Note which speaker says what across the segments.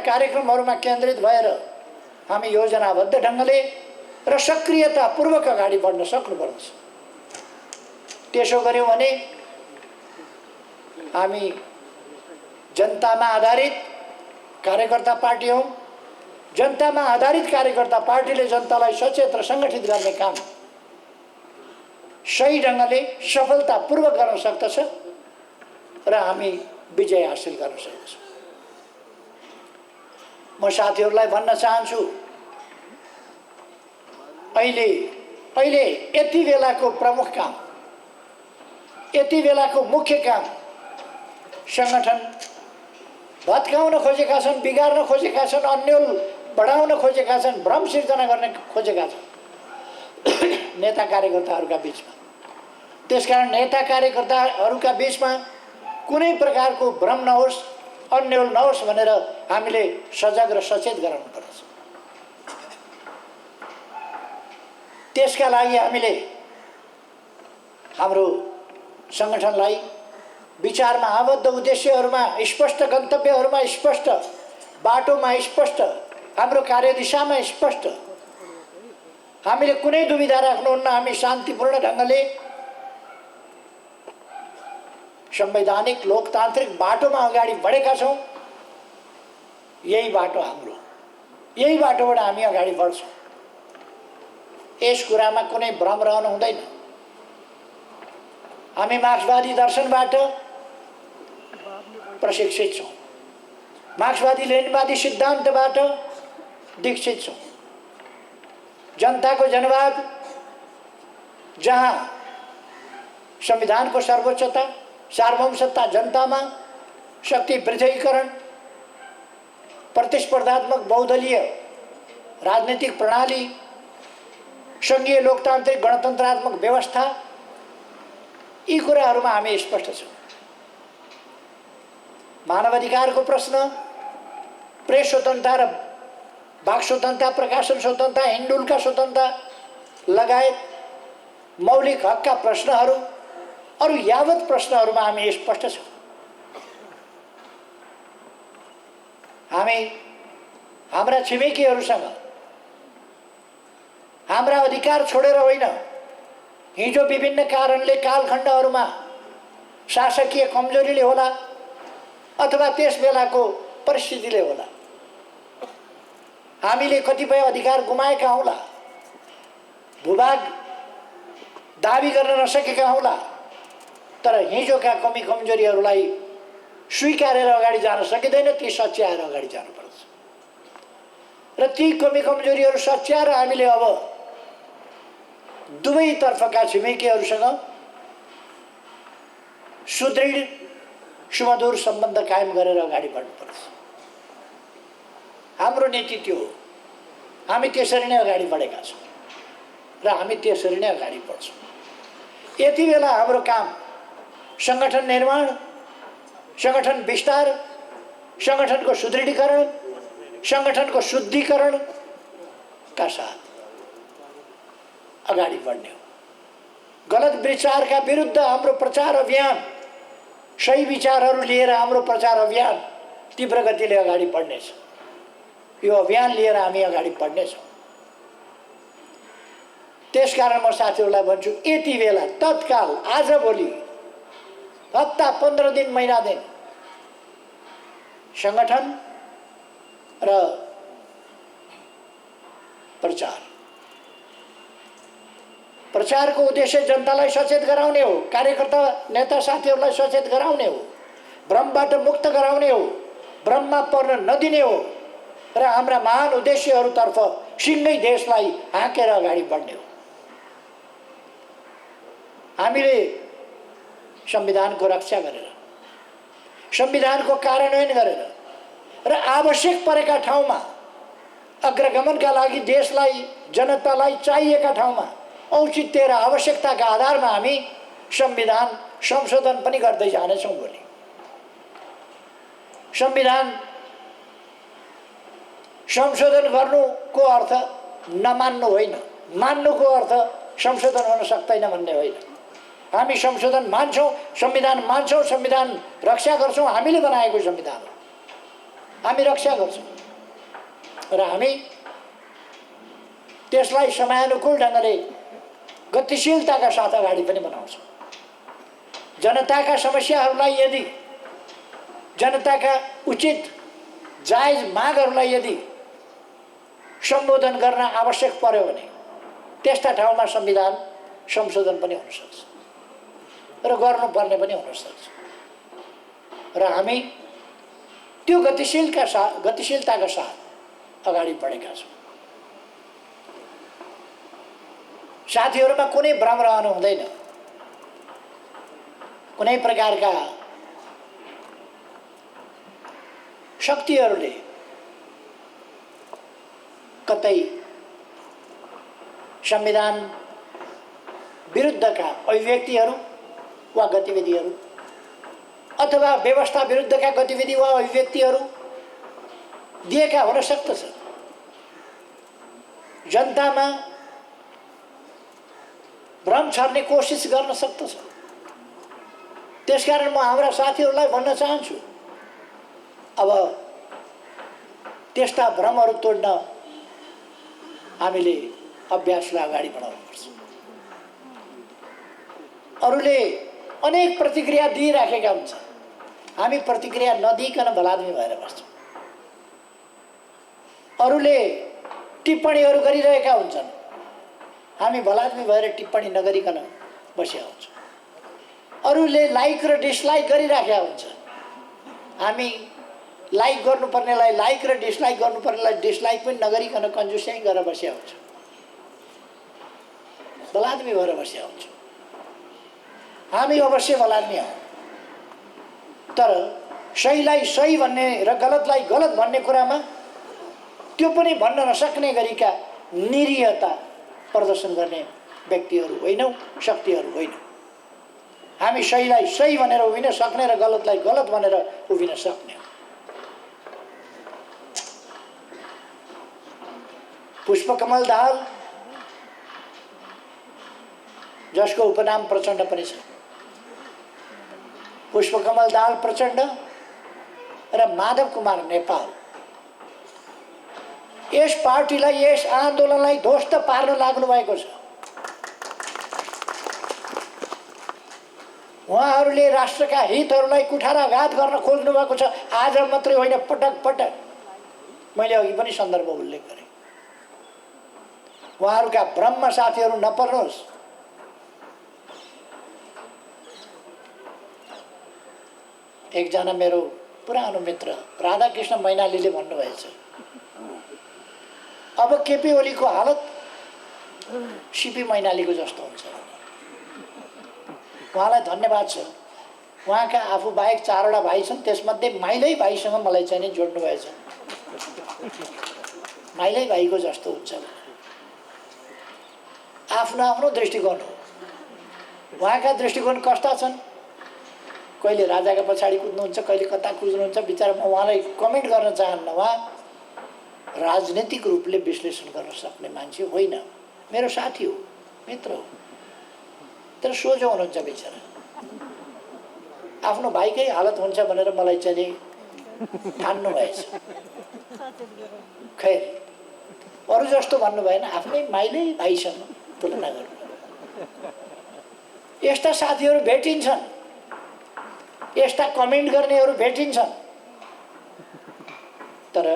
Speaker 1: कार्यक्रमहरूमा केन्द्रित भएर हामी योजनाबद्ध ढङ्गले र सक्रियतापूर्वक अगाडि बढ्न सक्नुपर्छ। त्यसो गर्यौँ भने हामी जनतामा आधारित कार्यकर्ता पार्टी हौँ। जनतामा आधारित कार्यकर्ता पार्टीले जनतालाई सचेत र सङ्गठित गर्ने काम सही ढङ्गले सफलतापूर्वक गर्न सक्दछ र हामी विजय हासिल गर्न सक्दछौँ। म साथीहरूलाई भन्न चाहन्छु, अहिले यति बेलाको प्रमुख काम, यति बेलाको मुख्य काम सङ्गठन भत्काउन खोजेका छन्, बिगार्न खोजेका छन्, अन्यल बढाउन खोजेका छन्, भ्रम सिर्जना गर्न खोजेका छन् नेता कार्यकर्ताहरूका बिचमा। त्यसकारण नेता कार्यकर्ताहरूका बिचमा कुनै प्रकारको भ्रम नहोस्, अन्यल नहोस् भनेर हामीले सजग र सचेत गराउनु पर्छ। त्यसका लागि हामीले हाम्रो सङ्गठनलाई विचारमा आबद्ध, उद्देश्यहरूमा स्पष्ट, गन्तव्यहरूमा स्पष्ट, बाटोमा स्पष्ट, हाम्रो कार्यदिशामा स्पष्ट, हामीले कुनै दुविधा राख्नुहुन्न। हामी शान्तिपूर्ण ढङ्गले संवैधानिक लोकतान्त्रिक बाटोमा अगाडि बढेका छौँ। यही बाटो हाम्रो, यही बाटोबाट हामी अगाडि बढ्छौँ। यस कुरामा कुनै भ्रम रहनु हुँदैन। हामी मार्क्सवादी दर्शनबाट प्रशिक्षित छौँ, मार्क्सवादी लेनिनवादी सिद्धान्तबाट दीक्षित छौँ। जनताको जनवाद, जहाँ संविधानको सर्वोच्चता, सार्वभौमसत्ता जनतामा, शक्ति पृथकीकरण, प्रतिस्पर्धात्मक बहुदलीय राजनीतिक प्रणाली, सङ्घीय लोकतान्त्रिक गणतन्त्रात्मक व्यवस्था, यी कुराहरूमा हामी स्पष्ट छौँ। मानवाधिकारको प्रश्न, प्रेस स्वतन्त्रता र वाक स्वतन्त्रता, प्रकाशन स्वतन्त्रता, हिन्डुलका स्वतन्त्रता लगायत मौलिक हकका प्रश्नहरू, अरू यावत प्रश्नहरूमा हामी स्पष्ट छौँ। हामी हाम्रा छिमेकीहरूसँग हाम्रा अधिकार छोडेर होइन, हिजो विभिन्न कारणले कालखण्डहरूमा शासकीय कमजोरीले होला अथवा त्यस बेलाको परिस्थितिले होला हामीले कतिपय अधिकार गुमाएका हौला, भूभाग दाबी गर्न नसकेका हौला, तर हिजोका कमी कमजोरीहरूलाई स्वीकारेर अगाडि जान सकिँदैन। ती सच्याएर अगाडि जानुपर्छ र ती कमी कमजोरीहरू सच्याएर हामीले अब दुवैतर्फका छिमेकीहरूसँग सुदृढ सुमधुर सम्बन्ध कायम गरेर अगाडि बढ्नुपर्छ। हाम्रो नीति त्यो हो। हामी त्यसरी नै अगाडि बढेका छौँ र हामी त्यसरी नै अगाडि बढ्छौँ। यति बेला हाम्रो काम सङ्गठन निर्माण, सङ्गठन विस्तार, सङ्गठनको सुदृढीकरण, सङ्गठनको शुद्धिकरणका साथ अगाडि बढ्ने हो। गलत विचारका विरुद्ध हाम्रो प्रचार अभियान, सही विचारहरू लिएर हाम्रो प्रचार अभियान तीव्र गतिले अगाडि बढ्नेछ। यो अभियान लिएर हामी अगाडि बढ्नेछौँ। त्यसकारण म साथीहरूलाई भन्छु, यति बेला तत्काल आज भोलि हप्ता 15 दिन, महिना दिन सङ्गठन र प्रचारको उद्देश्य जनतालाई सचेत गराउने हो, कार्यकर्ता नेता साथीहरूलाई सचेत गराउने हो, भ्रमबाट मुक्त गराउने हो, भ्रममा पर्न नदिने हो र हाम्रा महान उद्देश्यहरूतर्फ सिँगै देशलाई हाँकेर अगाडि बढ्ने हो। हामीले संविधानको रक्षा गरेर, संविधानको कार्यान्वयन गरेर र आवश्यक परेका ठाउँमा अग्रगमनका लागि देशलाई, जनतालाई चाहिएका ठाउँमा औचित्य र आवश्यकताका आधारमा हामी संविधान संशोधन पनि गर्दै जानेछौँ। भोलि संविधान संशोधन गर्नुको अर्थ नमान्नु होइन, मान्नुको अर्थ संशोधन हुन सक्दैन भन्ने होइन। हामी संशोधन मान्छौँ, संविधान मान्छौँ, संविधान रक्षा गर्छौँ। हामीले बनाएको संविधान हो, हामी रक्षा गर्छौँ। र हामी त्यसलाई समयानुकूल ढङ्गले गतिशीलताका साथ अगाडि पनि बढाउँछौँ। जनताका समस्याहरूलाई यदि जनताका उचित जायज मागहरूलाई यदि सम्बोधन गर्न आवश्यक पर्यो भने त्यस्ता ठाउँमा संविधान संशोधन पनि हुन सक्छ र गर्नुपर्ने पनि हुन सक्छ र हामी त्यो गतिशीलताका साथ अगाडि बढेका छौँ। साथीहरूमा कुनै भ्रम रहनु हुँदैन। कुनै प्रकारका शक्तिहरूले कतै संविधान विरुद्धका अभिव्यक्तिहरू वा गतिविधिहरू अथवा व्यवस्था विरुद्धका गतिविधि वा अभिव्यक्तिहरू दिएका हुन सक्दछ। जनतामा भ्रम छर्ने कोसिस गर्न सक्दछ। त्यसकारण म हाम्रा साथीहरूलाई भन्न चाहन्छु, अब त्यस्ता भ्रमहरू तोड्न हामीले अभ्यासलाई अगाडि बढाउनुपर्छ। अरूले अनेक प्रतिक्रिया दिइराखेका हुन्छन्, हामी प्रतिक्रिया नदिइकन भलादमी भएर बस्छौँ। अरूले टिप्पणीहरू गरिरहेका हुन्छन्, हामी भलादमी भएर टिप्पणी नगरिकन बसेका हुन्छौँ। अरूले लाइक र डिसलाइक गरिराखेका हुन्छन्, हामी लाइक गर्नुपर्नेलाई लाइक र डिसलाइक गर्नुपर्नेलाई डिसलाइक पनि नगरिकन कन्जुस्याइ गरेर बसेका हुन्छौँ, भलादमी भएर बसेका हुन्छौँ। हामी अवश्य भलादमी हौँ, तर सहीलाई सही भन्ने र गलतलाई गलत भन्ने कुरामा त्यो पनि भन्न नसक्ने गरिका निरीहता प्रदर्शन गर्ने व्यक्तिहरू होइनौँ, शक्तिहरू होइनौँ। हामी सहीलाई सही भनेर उभिन सक्ने र गलतलाई गलत भनेर उभिन सक्ने हो। पुष्पकमल दाहाल, जसको उपनाम प्रचण्ड पनि छ, पुष्पकमल दाहाल प्रचण्ड र माधव कुमार नेपाल यस पार्टीलाई, यस आन्दोलनलाई ध्वस्त पार्न लाग्नु भएको छ। उहाँहरूले राष्ट्रका हितहरूलाई कुठाराघात गर्न खोज्नु भएको छ। आज मात्रै होइन, पटक पटक मैले अघि पनि सन्दर्भ उल्लेख गरेँ। उहाँहरूका भ्रममा साथीहरू नपर्नुहोस्। एकजना मेरो पुरानो मित्र राधाकृष्ण मैनालीले भन्नुभएछ, अब केपी ओलीको हालत सिपी मैनालीको जस्तो हुन्छ। उहाँलाई धन्यवाद छ। उहाँका आफू बाहेक 4 वटा भाइ छन्, त्यसमध्ये माइलै भाइसँग मलाई चाहिँ नि जोड्नु भएछ। माइलै भाइको जस्तो हुन्छ। आफ्नो आफ्नो दृष्टिकोण हो। उहाँका दृष्टिकोण कस्ता छन्, कहिले राजाका पछाडि कुद्नुहुन्छ, कहिले कता कुद्नुहुन्छ। बिचरा म उहाँलाई कमेन्ट गर्न चाहन्न। उहाँ राजनीतिक रूपले विश्लेषण गर्न सक्ने मान्छे होइन, मेरो साथी हो, मित्र हो, तर सोझो हुनुहुन्छ बिचरा। आफ्नो भाइकै हालत हुन्छ भनेर मलाई चाहिँ ठान्नु भएछ। खैर, अरू जस्तो भन्नु भएन, आफ्नै माइलै भाइसँग तुलना गर्नु। यस्ता साथीहरू भेटिन्छन्, यस्ता कमेन्ट गर्नेहरू भेटिन्छन्, तर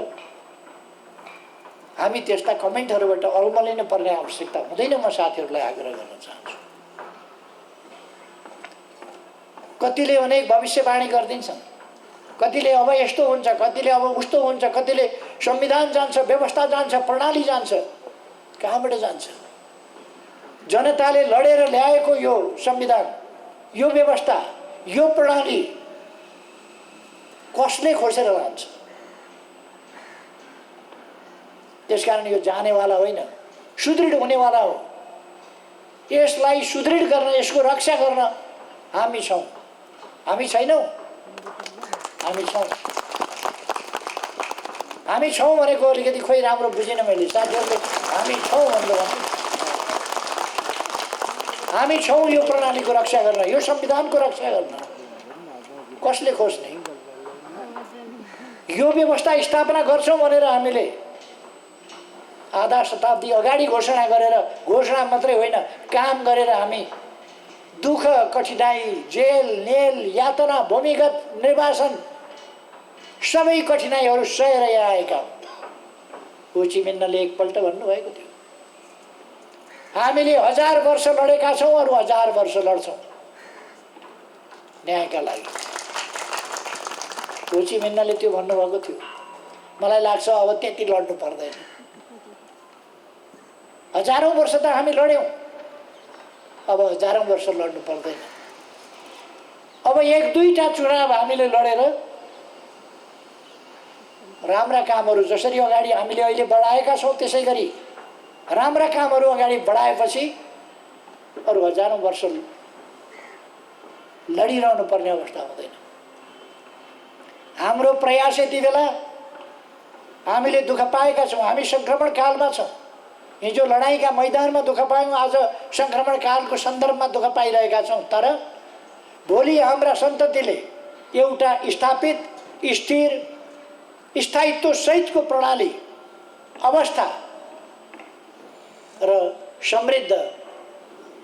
Speaker 1: हामी त्यस्ता कमेन्टहरूबाट अल्मलिनु पर्ने आवश्यकता हुँदैन। म साथीहरूलाई आग्रह गर्न चाहन्छु। कतिले अनेक भविष्यवाणी गरिदिन्छन्, कतिले अब यस्तो हुन्छ, कतिले अब उस्तो हुन्छ, कतिले संविधान जान्छ, व्यवस्था जान्छ, प्रणाली जान्छ। कहाँबाट जान्छ? जनताले लडेर ल्याएको यो संविधान, यो व्यवस्था, यो प्रणाली कसले खोसेर लान्छ? त्यसकारण यो जानेवाला होइन, सुदृढ हुनेवाला हो। यसलाई सुदृढ गर्न, यसको रक्षा गर्न हामी छौँ। हामी छैनौँ? हामी छौँ। हामी छौँ भनेको अलिकति खोइ राम्रो बुझिनँ मैले। साथीहरूले हामी छौँ भन्नु भन्नु। हामी छौँ यो प्रणालीको रक्षा गर्न, यो संविधानको रक्षा गर्न। कसले खोज्ने? यो व्यवस्था स्थापना गर्छौँ भनेर हामीले आधा शताब्दी अगाडि घोषणा गरेर, घोषणा मात्रै होइन काम गरेर हामी दुःख कठिनाइ, जेल नेल यातना, भूमिगत निर्वासन सबै कठिनाइहरू सहेर यहाँ आएका हौँ। होचिमिन्हले एकपल्ट भन्नुभएको थियो, हामीले 1000 वर्ष लडेका छौँ, अरू 1000 वर्ष लड्छौँ न्यायका लागि। होचिमिन्हले त्यो भन्नुभएको थियो। मलाई लाग्छ अब त्यति लड्नु पर्दैन। 1000औं वर्ष त हामी लड्यौँ, अब 1000औं वर्ष लड्नु पर्दैन। अब 1-2टा चुनाव हामीले लडेर राम्रा कामहरू जसरी अगाडि हामीले अहिले बढाएका छौँ त्यसै गरी राम्रा कामहरू अगाडि बढाएपछि अरू 1000औं वर्ष लडिरहनु पर्ने अवस्था हुँदैन। हाम्रो प्रयास यति बेला हामीले दुःख पाएका छौँ, हामी सङ्क्रमण कालमा छौँ। हिजो लडाइँका मैदानमा दुःख पायौँ, आज सङ्क्रमण कालको सन्दर्भमा दुःख पाइरहेका छौँ। तर भोलि हाम्रा सन्ततिले एउटा स्थापित स्थिर स्थायित्व सहितको प्रणाली, अवस्था र समृद्ध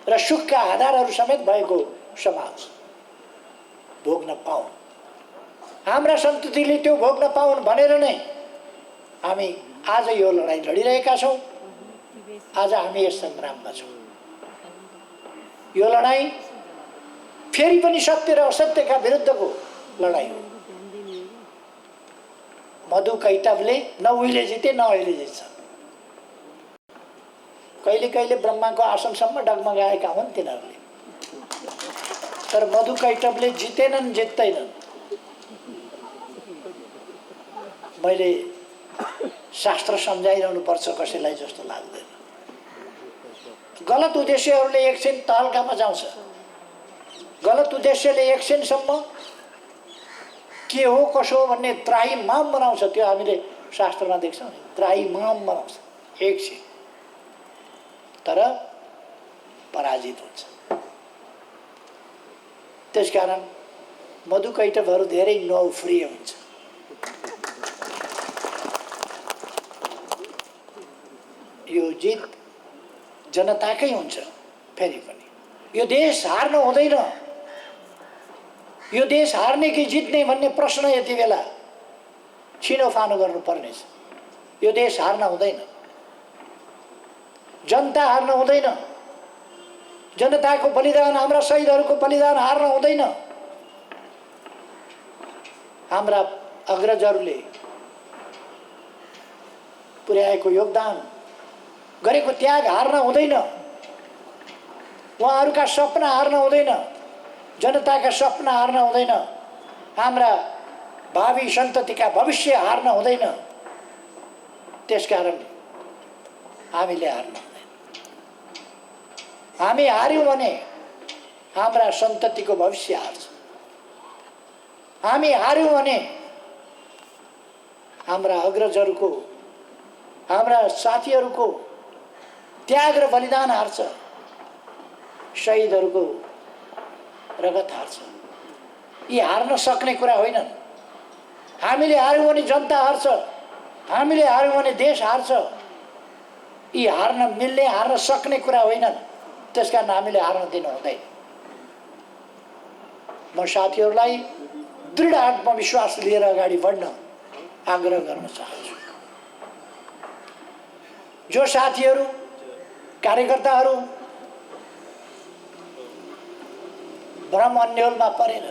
Speaker 1: र सुखका आधारहरू समेत भएको समाज भोग्न पाउन्। हाम्रा सन्ततिले त्यो भोग्न पाउन् भनेर नै हामी आज यो लडाइँ लडिरहेका छौँ। आज हामी यस सङ्ग्राममा छौँ। यो लडाइँ फेरि पनि सत्य र असत्यका विरुद्धको लडाइँ हो। मधु कैटवले न उहिले जिते न अहिले जित्छ। कहिले कहिले ब्रह्माको आसनसम्म डगमगाएका हुन् तिनीहरूले, तर मधु कैटवले जितेनन्, जित्दैनन्। मैले शास्त्र सम्झाइरहनु पर्छ कसैलाई जस्तो लाग्दैन। गलत उद्देश्यहरूले एकछिन तहल्कामा जाउँछ। गलत उद्देश्यले एकछिनसम्म के हो कसो हो भन्ने त्राहिमाम बनाउँछ। त्यो हामीले शास्त्रमा देख्छौँ, त्राहिमाम बनाउँछ एकछिन, तर पराजित हुन्छ। त्यसकारण मधु कैटवहरू धेरै नौफ्रिय हुन्छ। यो जित जनताकै हुन्छ। फेरि पनि यो देश हार्नु हुँदैन। यो देश हार्ने कि जित्ने भन्ने प्रश्न यति बेला छिनोफानो गर्नुपर्नेछ। यो देश हार्न हुँदैन, जनता हार्न हुँदैन, जनताको बलिदान, हाम्रा शहीदहरूको बलिदान हार्न हुँदैन। हाम्रा अग्रजहरूले पुर्याएको योगदान, गरेको त्याग हार्न हुँदैन। उहाँहरूका सपना हार्न हुँदैन, जनताका सपना हार्न हुँदैन, हाम्रा भावी सन्ततिका भविष्य हार्न हुँदैन। त्यसकारण हामीले हार्न हुँदैन। हामी हार्यौँ भने हाम्रा सन्ततिको भविष्य हार्छ। हामी हार्यौँ भने हाम्रा अग्रजहरूको, हाम्रा साथीहरूको त्याग र बलिदान हार्छ, शहीदहरूको रगत हार्छ। यी हार्न सक्ने कुरा होइनन्। हामीले हार्यौँ भने जनता हार्छ, हामीले हार्यौँ भने देश हार्छ। यी हार्न मिल्ने, हार्न सक्ने कुरा होइनन्। त्यसकारण हामीले हार्न दिनु हुँदैन। म साथीहरूलाई दृढ आत्मविश्वास लिएर अगाडि बढ्न आग्रह गर्न चाहन्छु। जो साथीहरू, कार्यकर्ताहरू भ्रम अन्योलमा परेर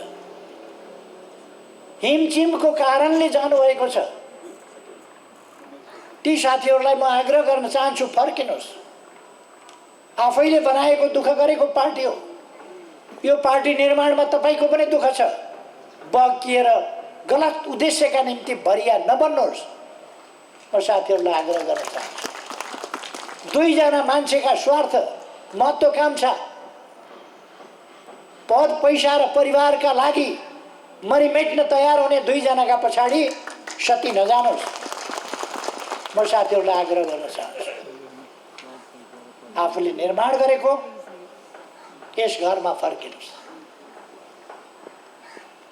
Speaker 1: हिमचिमको कारणले जानुभएको छ, ती साथीहरूलाई म आग्रह गर्न चाहन्छु, फर्किनुहोस्। आफैले बनाएको, दुःख गरेको पार्टी हो यो। पार्टी निर्माणमा तपाईँको पनि दुःख छ। बकिएर गलत उद्देश्यका निम्ति भरिया नबन्नुहोस्। म साथीहरूलाई आग्रह गर्न चाहन्छु। दुईजना मान्छेका स्वार्थ, महत्त्वाकांक्षा, पद पैसा र परिवारका लागि मरिमेट्न तयार हुने दुईजनाका पछाडि सती नजानुहोस्। म साथीहरूलाई आग्रह गर्न चाहन्छु, आफूले निर्माण गरेको यस घरमा फर्किनुहोस्।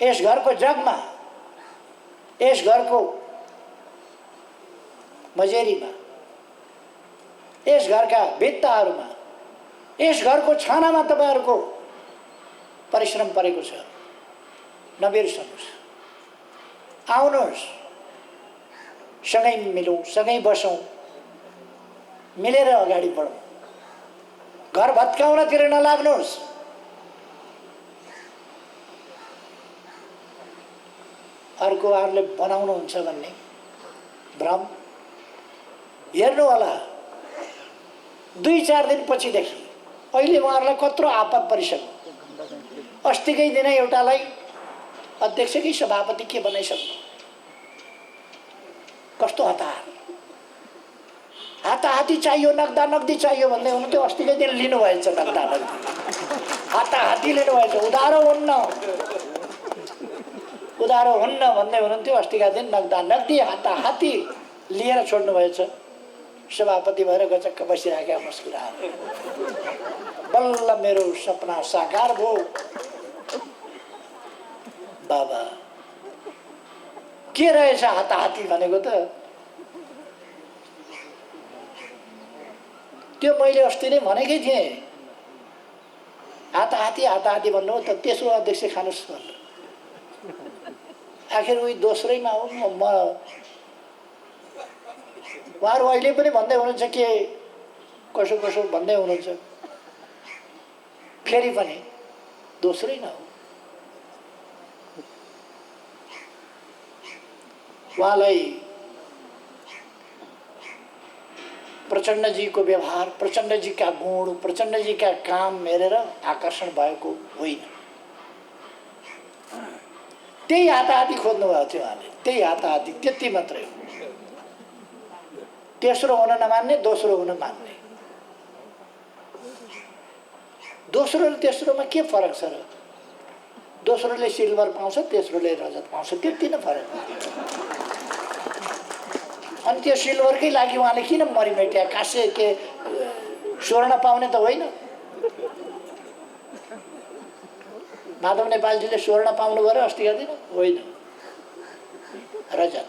Speaker 1: यस घरको जगमा, यस घरको मजेरीमा यस घरका भित्ताहरूमा, यस घरको छानामा तपाईँहरूको परिश्रम परेको छ। नबिर्सनुहोस्, आउनुहोस्, सँगै मिलौँ, सँगै बसौँ, मिलेर अगाडि बढौँ। घर भत्काउनतिर नलाग्नुहोस्। अर्को उहाँहरूले बनाउनुहुन्छ भन्ने भ्रम हेर्नु होला। 2-4 दिनपछिदेखि अहिले उहाँहरूलाई कत्रो आपत परिसक्यो। अस्तिकै दिन एउटालाई अध्यक्ष कि सभापति के बनाइसक्नु। कस्तो हतार, हाताहाती चाहियो, नगदा नगदी चाहियो भन्दै हुनुहुन्थ्यो। अस्तिकै दिन लिनुभएछ नगदा नगदी, हाताहाती लिनुभएछ। उधारो हुन्न भन्दै हुनुहुन्थ्यो। अस्तिका दिन नगदा नगदी हाताहाती लिएर छोड्नुभएछ। सभापति भएर गचक्क बसिराखेका मुस्कुराएर, बल्ल मेरो सपना साकार भयो। बाबा के रहेछ हाताहाती भनेको त? त्यो मैले अस्ति नै भनेकै थिएँ। हाताहाती भन्नु त तेस्रो अध्यक्ष खानुहोस् भन्नु। आखिर उही दोस्रैमा हो। उहाँहरू अहिले पनि भन्दै हुनुहुन्छ के कसो भन्दै हुनुहुन्छ। फेरि पनि दोस्रै न हो। उहाँलाई प्रचण्डजीको व्यवहार, प्रचण्डजीका गुण, प्रचण्डजीका काम हेरेर आकर्षण भएको होइन। त्यही हाताहाती खोज्नु भएको थियो उहाँले, त्यही हाताहाती, त्यति मात्रै हो। तेस्रो हुन नमान्ने, दोस्रो हुन मान्ने। दोस्रो र तेस्रोमा के फरक छ र? दोस्रोले सिल्भर पाउँछ, तेस्रोले रजत पाउँछ, त्यति नै फरक। अनि त्यो सिल्भरकै लागि उहाँले किन मरिमेट्या? कासे के स्वर्ण पाउने त होइन? माधव नेपालजीले स्वर्ण पाउनु भयो र अस्तिका दिन? होइन, रजत।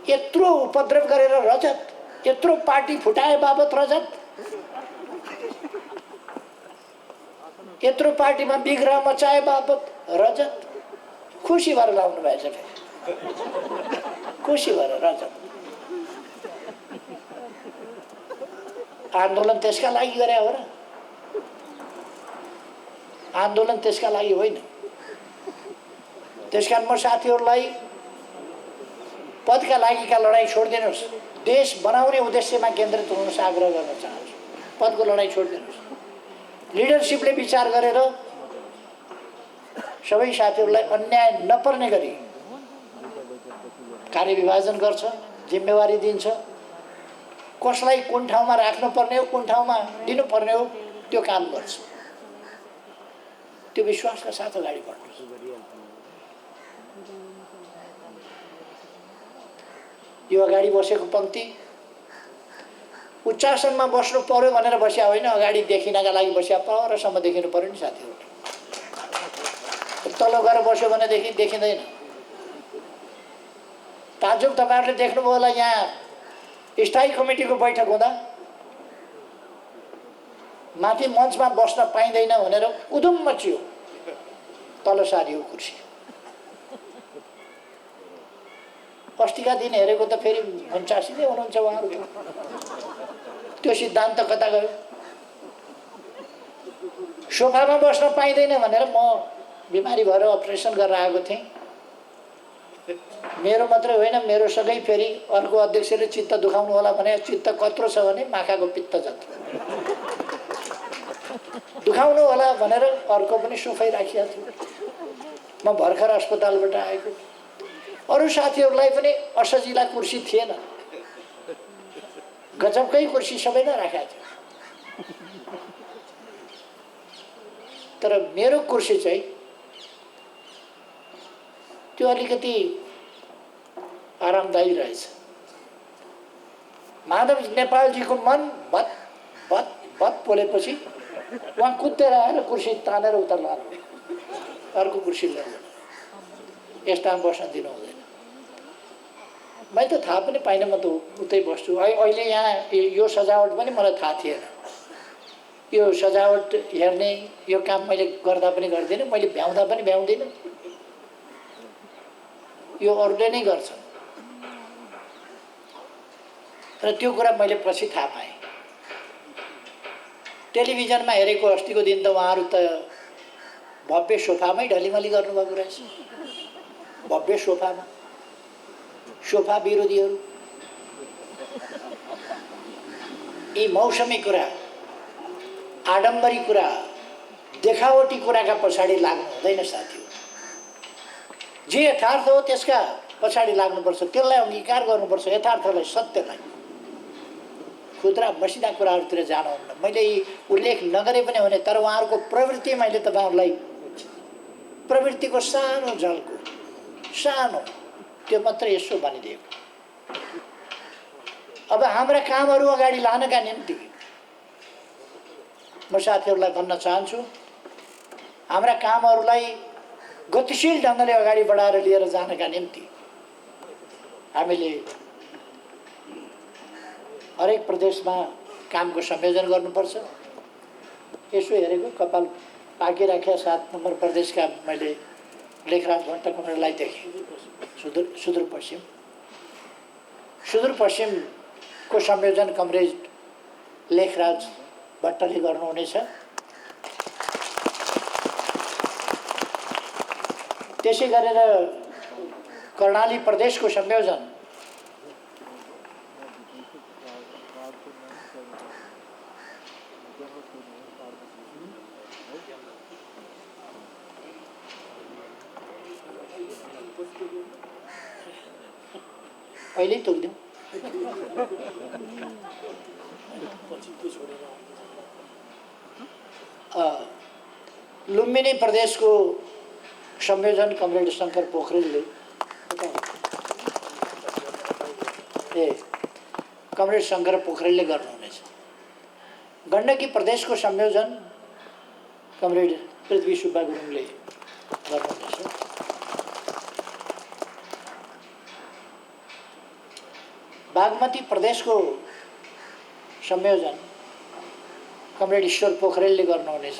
Speaker 1: यत्रो उपद्रव गरेर रजत, यत्रो पार्टी फुटाए बाबत रजत, यत्रो पार्टीमा विग्रह मचाए बाबत रजत। खुसी भएर लाउनु भएछ फेरि, खुसी भएर रजत। आन्दोलन त्यसका लागि गरे हो र? आन्दोलन त्यसका लागि होइन। त्यसकारण म साथीहरूलाई पदका लागिका लडाईँ छोडिदिनुहोस्, देश बनाउने उद्देश्यमा केन्द्रित हुनुहोस् आग्रह गर्न चाहन्छु। पदको लडाईँ छोडिदिनुहोस्। लिडरसिपले विचार गरेर सबै साथीहरूलाई अन्याय नपर्ने गरी कार्यविभाजन गर्छ, जिम्मेवारी दिन्छ। कसलाई कुन ठाउँमा राख्नुपर्ने हो, कुन ठाउँमा दिनुपर्ने हो, त्यो काम गर्छ। त्यो विश्वासका साथ अगाडि बढ्नुहोस्। यो अगाडि बसेको पङ्क्ति उच्चासनमा बस्नु पर्यो भनेर बस्या होइन, अगाडि देखिनका लागि बस्या, परसम्म देखिनु पर्यो नि साथीहरू। तल गएर बस्यो भनेदेखि देखिँदैन। ताजुब तपाईँहरूले देख्नुभयो होला, यहाँ स्थायी कमिटीको बैठक हुँदा माथि मञ्चमा बस्न पाइँदैन भनेर उधुम मचियो, तल सारियो कुर्सी। अस्तिका दिन हेरेको त फेरि 89 नै हुनुहुन्छ उहाँहरू त। त्यो सिद्धान्त कता गयो? सोफामा बस्न पाइँदैन भनेर म बिमारी भएर अपरेसन गरेर आएको थिएँ। मेरो मात्रै होइन, मेरो सँगै फेरि अर्को अध्यक्षले चित्त दुखाउनु होला भने, चित्त कत्रो छ भने माखाको पित्त जत्रो दुखाउनु होला भनेर अर्को पनि सोफै राखिएको थियो। म भर्खर अस्पतालबाट आएको। अरू साथीहरूलाई पनि असजिला कुर्सी थिएन, गजबकै कुर्सी सबैले राखेको थियो। तर मेरो कुर्सी चाहिँ त्यो अलिकति आरामदायी रहेछ। माधव नेपालजीको मन भत भत भत बोलेपछि उहाँ कुदेर आएर कुर्सी तानेर उता लानु, अर्को कुर्सी ल्याउनु, यस्तामा बस्न दिनु हुँदैन। मैले त थाहा पनि पाइनँ, म त उतै बस्छु। अहिले यहाँ यो सजावट पनि मलाई थाहा थिएन। यो सजावट हेर्ने यो काम मैले गर्दा पनि गर्दिनँ, मैले भ्याउँदा पनि भ्याउँदिनँ, यो अरूले नै गर्छ। र त्यो कुरा मैले पछि थाहा पाएँ। टेलिभिजनमा हेरेको अस्तिको दिन त उहाँहरू त भव्य सोफामै ढलिमली गर्नुभएको रहेछ। भव्य सोफामा, सोफा विरोधीहरू यी मौसमी कुरा, आडम्बरी कुरा, देखावटी कुराका पछाडि लाग्नु हुँदैन साथीहरू। जे यथार्थ हो त्यसका पछाडि लाग्नुपर्छ, त्यसलाई अङ्गीकार गर्नुपर्छ, यथार्थलाई, सत्यलाई। खुद्रा मसिना कुराहरूतिर जानुहुन्न। मैले यी उल्लेख नगरे पनि हुने, तर उहाँहरूको प्रवृत्ति मैले तपाईँहरूलाई प्रवृत्तिको सानो झल्को, सानो त्यो मात्रै यसो भनिदिएको। अब हाम्रा कामहरू अगाडि लानका निम्ति म साथीहरूलाई भन्न चाहन्छु, हाम्रा कामहरूलाई गतिशील ढङ्गले अगाडि बढाएर लिएर जानका निम्ति हामीले हरेक प्रदेशमा कामको संयोजन गर्नुपर्छ। यसो हेरेको कपाल पाकिराख्या 7 नम्बर प्रदेशका मैले लेखराज भट्टराईलाई देखेँ। सुदूरपश्चिमको संयोजन कमरेज लेखराज भट्टले गर्नुहुनेछ। त्यसै गरेर कर्णाली प्रदेशको संयोजन अहिले तोकिदिउँ। लुम्बिनी प्रदेशको संयोजन कमरेड शङ्कर पोखरेलले कमरेड शङ्कर पोखरेलले गर्नुहुनेछ। गण्डकी प्रदेशको संयोजन कमरेड पृथ्वी सुब्बा गुरुङले गर्नुहुनेछ। बागमती प्रदेशको संयोजन कमरेड ईश्वर पोखरेलले गर्नुहुनेछ।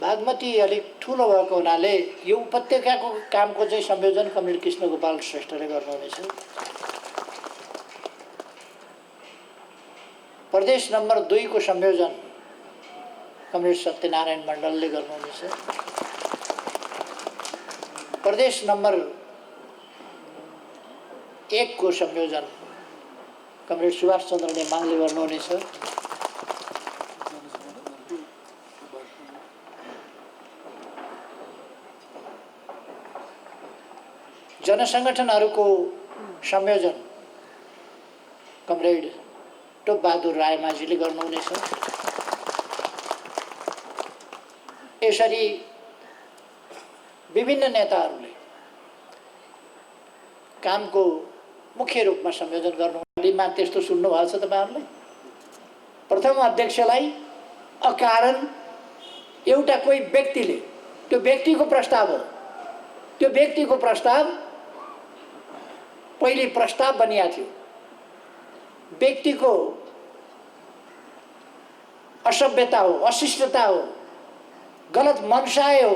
Speaker 1: बागमती अलिक ठुलो भएको हुनाले यो उपत्यकाको कामको चाहिँ संयोजन कमरेड कृष्ण गोपाल श्रेष्ठले गर्नुहुनेछ। प्रदेश नम्बर 2 को संयोजन कमरेड सत्यनारायण मण्डलले गर्नुहुनेछ। प्रदेश नम्बर 1 को संयोजन कमरेड सुभाष चन्द्र नेमाङले गर्नुहुनेछ। जनसङ्गठनहरूको संयोजन कमरेड टोपबहादुर रायमाझीले गर्नुहुनेछ। यसरी विभिन्न नेताहरूले कामको मुख्य रूपमा संयोजन गर्नुमा त्यस्तो सुन्नु भएको छ तपाईहरुले। प्रथम अध्यक्षलाई अकारण एउटा कोही व्यक्तिले, त्यो व्यक्तिको प्रस्ताव हो, त्यो व्यक्तिको प्रस्ताव पहिले प्रस्ताव बनिया थियो, व्यक्तिको असभ्यता हो, अशिष्टता हो, गलत मनसाय हो,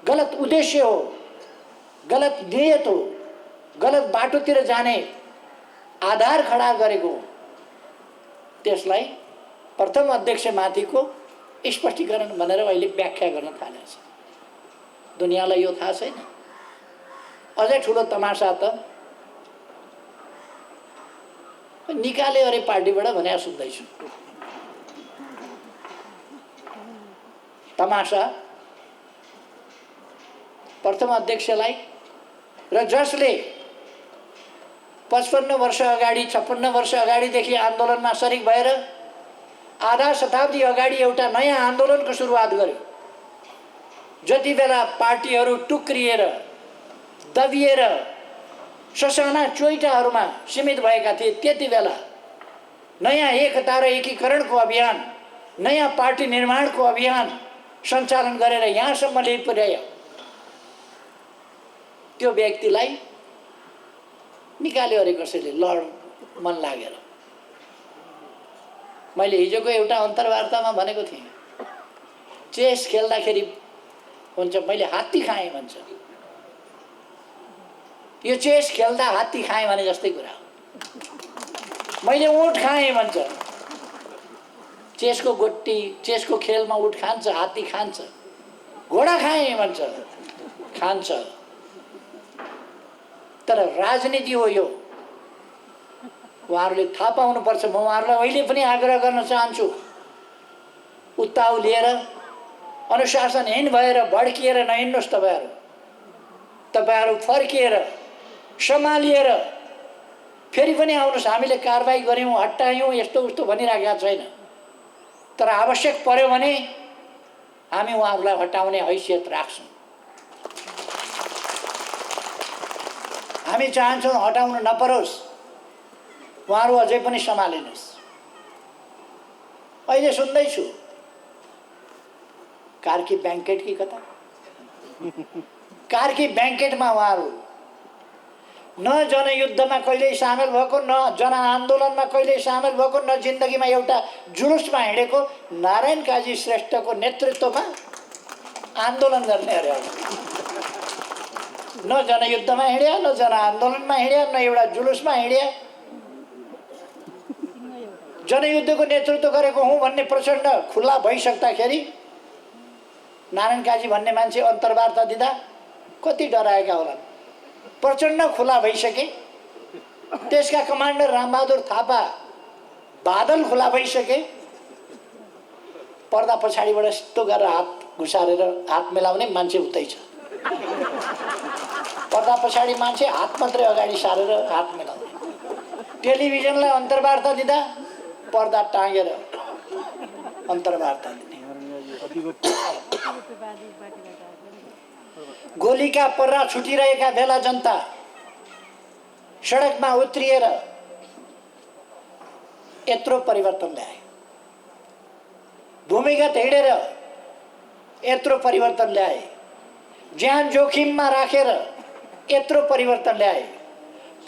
Speaker 1: गलत उद्देश्य हो, गलत नियत हो, गलत बाटोतिर जाने आधार खडा गरेको, त्यसलाई प्रथम अध्यक्ष माथिको स्पष्टीकरण भनेर अहिले व्याख्या गर्न थालेको छ। दुनियाँलाई यो थाहा छैन। अझै ठुलो तमासा त निकाले अरे पार्टीबाट भने सुन्दैछु। तमासा प्रथम अध्यक्षलाई र जसले 55 वर्ष अगाडि 56 वर्ष अगाडिदेखि आन्दोलनमा सरिक भएर आधा शताब्दी अगाडि एउटा नयाँ आन्दोलनको सुरुवात गर्यो। जति बेला पार्टीहरू टुक्रिएर दबिएर ससाना चोइटाहरूमा सीमित भएका थिए, त्यति बेला नयाँ एकता र एकीकरणको अभियान, नयाँ पार्टी निर्माणको अभियान सञ्चालन गरेर यहाँसम्म ल्याइ पुर्यायो। त्यो व्यक्तिलाई निकाल्यो अरे कसैले लड मन लागेर। मैले हिजोको एउटा अन्तर्वार्तामा भनेको थिएँ, चेस खेल्दाखेरि हुन्छ मैले हात्ती खाएँ भन्छ, यो चेस खेल्दा हात्ती खाएँ भने जस्तै कुरा हो। मैले ऊँट खाएँ भन्छ, चेसको गोटी चेसको खेलमा ऊँट खान्छ, हात्ती खान्छ। घोडा खाएँ भन्छ, खान्छ। तर राजनीति हो यो, उहाँहरूले थाहा पाउनुपर्छ। म उहाँहरूलाई अहिले पनि आग्रह गर्न चाहन्छु, उत्ताउ लिएर अनुशासनहीन भएर भड्किएर नहिँड्नुहोस्। तपाईँहरू फर्किएर सम्हालिएर फेरि पनि आउनुहोस्। हामीले कारबाही गऱ्यौँ, हटायौँ, यस्तो उस्तो भनिराखेका छैन। तर आवश्यक पर्यो भने हामी उहाँहरूलाई हटाउने हैसियत राख्छौँ। हामी चाहन्छौँ हटाउन नपरोस्, उहाँहरू अझै पनि सम्हालिनुहोस्। अहिले सुन्दैछु कार्की ब्याङ्केट कि कता, कार्की ब्याङ्केटमा उहाँहरू न जनयुद्धमा कहिल्यै सामेल भएको, न जनआन्दोलनमा कहिल्यै सामेल भएको, न जिन्दगीमा एउटा जुलुसमा हिँडेको नारायण काजी श्रेष्ठको नेतृत्वमा आन्दोलन गर्ने अरे। न जनयुद्धमा हिँड्या, न जनआन्दोलनमा हिँड्या, न एउटा जुलुसमा हिँड्या। जनयुद्धको नेतृत्व गरेको हुँ भन्ने प्रचण्ड खुल्ला भइसक्दाखेरि नारायण काजी भन्ने मान्छे अन्तर्वार्ता दिँदा कति डराएका होलान्। प्रचण्ड खुला भइसके, त्यसका कमान्डर रामबहादुर थापा बादल खुला भइसके, पर्दा पछाडिबाट यस्तो गरेर हात घुसारेर हात मिलाउने मान्छे उतै छ। पर्दा पछाडि मान्छे हात मात्रै अगाडि सारेर हात मिलाउने। टेलिभिजनलाई अन्तर्वार्ता दिँदा पर्दा टाँगेर अन्तर्वार्ता दिने। गोलीका पर्रा छुटिरहेका बेला जनता सडकमा उत्रिएर यत्रो परिवर्तन ल्याए। भूमिगत हिँडेर यत्रो परिवर्तन ल्याए। ज्यान जोखिममा राखेर यत्रो परिवर्तन ल्याए।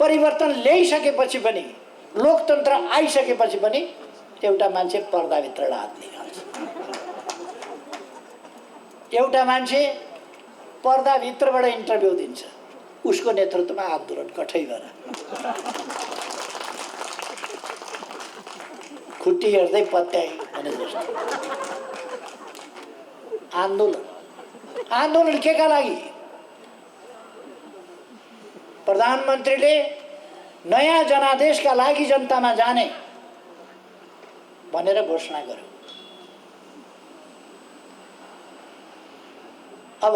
Speaker 1: परिवर्तन ल्याइसकेपछि पनि, लोकतन्त्र आइसकेपछि पनि एउटा मान्छे पर्दाभित्र हात निकाल्छ। एउटा मान्छे पर्दाभित्रबाट इन्टरभ्यू दिन्छ, उसको नेतृत्वमा आन्दोलन कठै गर। खुट्टी हेर्दै पत्याए भने जस्तो आन्दोलन के का लागि? प्रधानमन्त्रीले नयाँ जनादेशका लागि जनतामा जाने भनेर घोषणा गर्यो। अब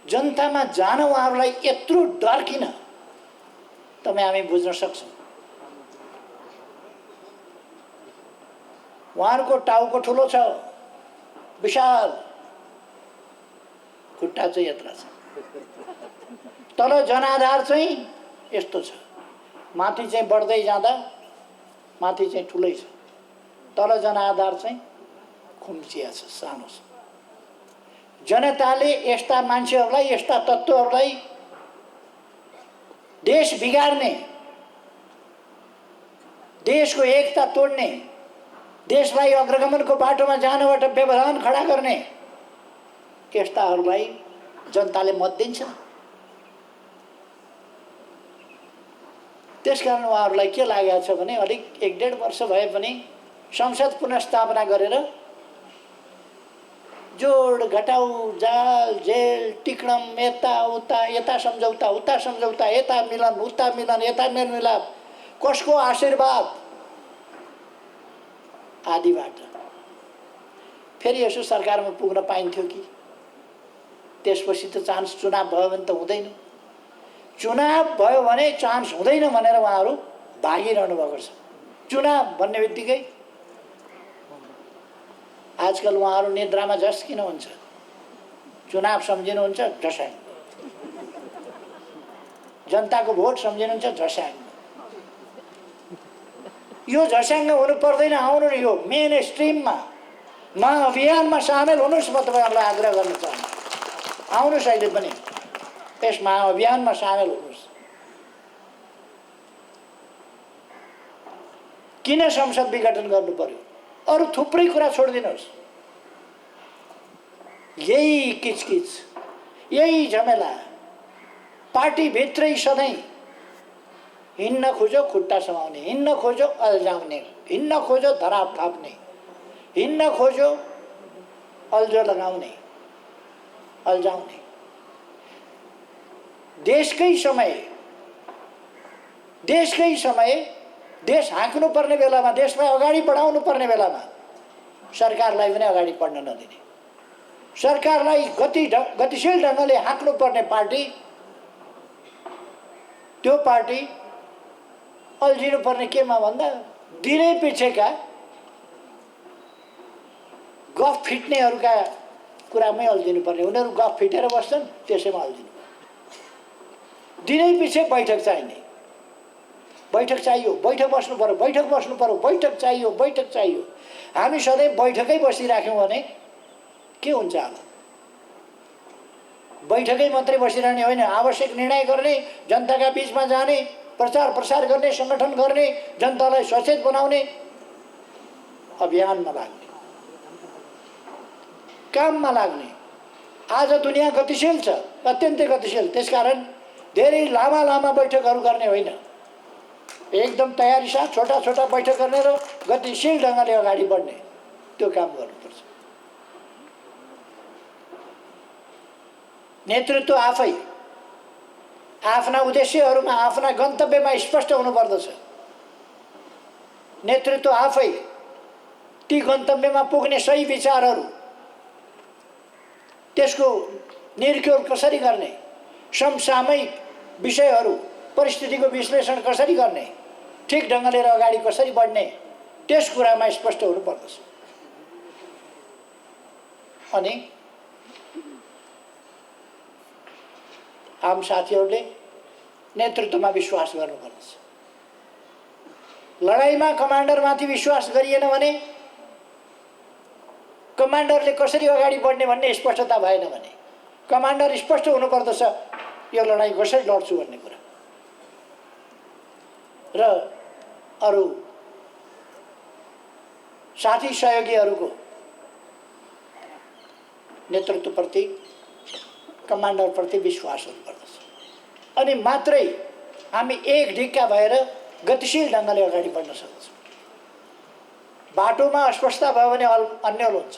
Speaker 1: जनतामा जान उहाँहरूलाई यत्रो डर किन, तपाईँ हामी बुझ्न सक्छौँ। उहाँहरूको टाउको ठुलो छ, विशाल, खुट्टा चाहिँ यत्रा छ। तल जनाधार चाहिँ यस्तो छ, माथि चाहिँ बढ्दै जाँदा माथि चाहिँ ठुलै छ, तल जनाधार चाहिँ खुम्चिया छ, सानो छ। जनताले यस्ता मान्छेहरूलाई, यस्ता तत्त्वहरूलाई देश बिगार्ने, देशको एकता तोड्ने, देशलाई अग्रगमनको बाटोमा जानबाट व्यवधान खडा गर्ने यस्ताहरूलाई जनताले मत दिन्छ। त्यसकारण उहाँहरूलाई के लागेको छ भने अलिक 1-1.5 वर्ष भए पनि संसद पुनर्स्थापना गरेर जोड घटाउ, जाल जेल टिक्णम, यता सम्झौता, उता सम्झौता, यता मिलन, उता मिलन, यता मेलमिलाप, कसको आशीर्वाद आदिबाट फेरि यसो सरकारमा पुग्न पाइन्थ्यो कि? त्यसपछि त चान्स चुनाव भयो भने त हुँदैन। चुनाव भयो भने चान्स हुँदैन भनेर उहाँहरू भागिरहनु भएको छ। चुनाव भन्ने बित्तिकै आजकल उहाँहरू निद्रामा जस किन हुन्छ? चुनाव सम्झिनुहुन्छ झस्याङ, जनताको भोट सम्झिनुहुन्छ झस्याङ। यो झस्याङ हुनु पर्दैन, आउनु यो मेन स्ट्रिममा महाअभियानमा सामेल हुनुहोस्। म तपाईँहरूलाई आग्रह गर्न चाहन्छु, आउनुहोस्, अहिले पनि यस महाअभियानमा सामेल हुनुहोस्। किन संसद विघटन गर्नु पर्यो? अरू थुप्रै कुरा छोडिदिनुहोस्। यही किचकिच, यही झमेला, पार्टीभित्रै सधैँ हिँड्न खोज्यो खुट्टा समाउने, हिँड्न खोज्यो अल्झाउने, हिँड्न खोज्यो धराप थाप्ने, हिँड्न खोज्यो अल्झो लगाउने, अल्झाउने। देशकै समय देश हाँक्नु पर्ने बेलामा, देशलाई अगाडि बढाउनु पर्ने बेलामा सरकारलाई पनि अगाडि बढ्न नदिने, सरकारलाई गतिशील ढङ्गले हाँक्नु पर्ने पार्टी, त्यो पार्टी अल्झिनु पर्ने केमा भन्दा दिनै पिछेका गफ फिट्नेहरूका कुरामै अल्झिनु पर्ने। उनीहरू गफ फिटेर बस्छन्, त्यसैमा अल्झिनु। दिनै पछि बैठक चाहिने, बैठक चाहियो, बैठक बस्नु पर्यो, बैठक बस्नु पर्यो, बैठक चाहियो, बैठक चाहियो। हामी सधैँ बैठकै बसिराख्यौँ भने के हुन्छ? अब बैठकै मात्रै बसिरहने होइन, आवश्यक निर्णय गर्ने, जनताका बिचमा जाने, प्रचार प्रसार गर्ने, सङ्गठन गर्ने, जनतालाई सचेत बनाउने, अभियानमा लाग्ने, काममा लाग्ने। आज दुनियाँ गतिशील छ, अत्यन्तै गतिशील। त्यसकारण धेरै लामा लामा बैठकहरू गर्ने होइन, एकदम तयारी साथ छोटा छोटा बैठक गर्ने र गतिशील ढङ्गले अगाडि बढ्ने, त्यो काम गर्नुपर्छ। नेतृत्व आफै आफ्ना उद्देश्यहरूमा, आफ्ना गन्तव्यमा स्पष्ट हुनुपर्दछ। नेतृत्व आफै ती गन्तव्यमा पुग्ने सही विचारहरू, त्यसको निर्क्योल कसरी गर्ने, समसामयिक विषयहरू, परिस्थितिको विश्लेषण कसरी गर्ने, ठिक ढङ्गले र अगाडि कसरी बढ्ने, त्यस कुरामा स्पष्ट हुनुपर्दछ। अनि आम साथीहरूले नेतृत्वमा विश्वास गर्नुपर्दछ। लडाइँमा कमान्डरमाथि विश्वास गरिएन भने, कमान्डरले कसरी अगाडि बढ्ने भन्ने स्पष्टता भएन भने, कमान्डर स्पष्ट हुनुपर्दछ यो लडाइँ कसरी लड्छु भन्ने कुरा। र अरू साथी सहयोगीहरूको नेतृत्वप्रति, कमान्डरप्रति विश्वास हुनुपर्दछ। अनि मात्रै हामी एक ढिक्का भएर गतिशील ढङ्गले अगाडि बढ्न सक्छौँ। बाटोमा अस्पष्टता भयो भने अन्यल हुन्छ।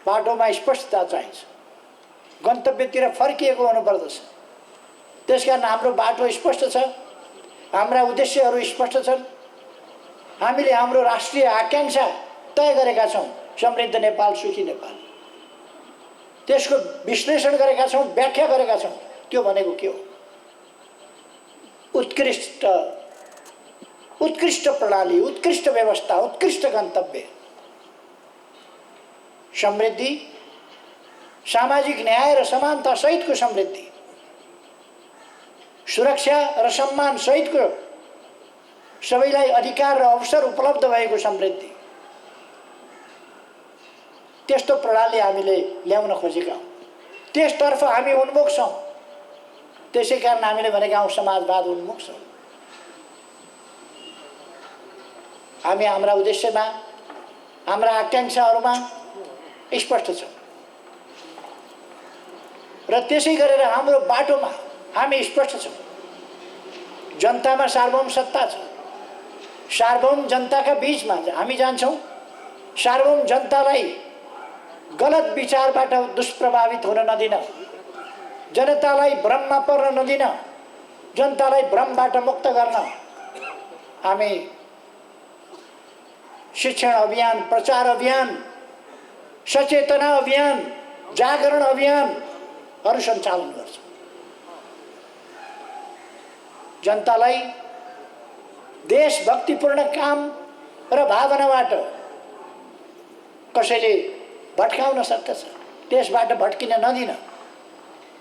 Speaker 1: बाटोमा स्पष्टता चाहिन्छ, गन्तव्यतिर फर्किएको हुनुपर्दछ। त्यसकारण हाम्रो बाटो स्पष्ट छ, हाम्रा उद्देश्यहरू स्पष्ट छन्। हामीले हाम्रो राष्ट्रिय आकांक्षा तय गरेका छौँ, समृद्ध नेपाल, सुखी नेपाल। त्यसको विश्लेषण गरेका छौँ, व्याख्या गरेका छौँ। त्यो भनेको के हो? उत्कृष्ट प्रणाली, उत्कृष्ट व्यवस्था, उत्कृष्ट गन्तव्य, समृद्धि, सामाजिक न्याय र समानता सहितको समृद्धि, सुरक्षा र सम्मान सहितको सबैलाई अधिकार र अवसर उपलब्ध भएको समृद्धि, त्यस्तो प्रणाली हामीले ल्याउन खोजेका हौँ। त्यसतर्फ हामी उन्मुख छौँ। त्यसै कारण हामीले भनेका हौँ समाजवाद उन्मुख छौँ। हामी हाम्रा उद्देश्यमा, हाम्रा आकांक्षाहरूमा स्पष्ट छौँ र त्यसै गरेर हाम्रो बाटोमा हामी स्पष्ट छौँ। जनतामा सार्वभौम सत्ता छ, सार्वभौम जनताका बीचमा हामी जान्छौँ। सार्वभौम जनतालाई गलत विचारबाट दुष्प्रभावित हुन नदिन, जनतालाई भ्रममा पर्न नदिन, जनतालाई भ्रमबाट मुक्त गर्न हामी शिक्षण अभियान, प्रचार अभियान, सचेतना अभियान, जागरण अभियानहरू सञ्चालन गर्छौँ। जनतालाई देशभक्तिपूर्ण काम र भावनाबाट कसैले भट्काउन सक्दछ, त्यसबाट भट्किन नदिन,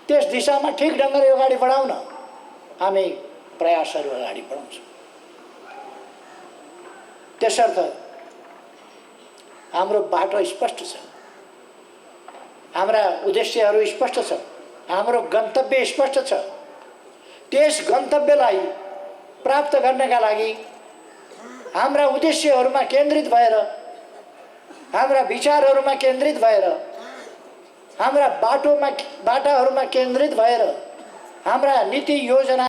Speaker 1: त्यस दिशामा ठिक ढङ्गले अगाडि बढाउन हामी प्रयासहरू अगाडि बढाउँछौँ। त्यसर्थ हाम्रो बाटो स्पष्ट छ, हाम्रा उद्देश्यहरू स्पष्ट छ, हाम्रो गन्तव्य स्पष्ट छ। त्यस गन्तव्यलाई प्राप्त गर्नका लागि हाम्रा उद्देश्यहरूमा केन्द्रित भएर, हाम्रा विचारहरूमा केन्द्रित भएर, हाम्रा बाटाहरूमा केन्द्रित भएर हाम्रा नीति योजना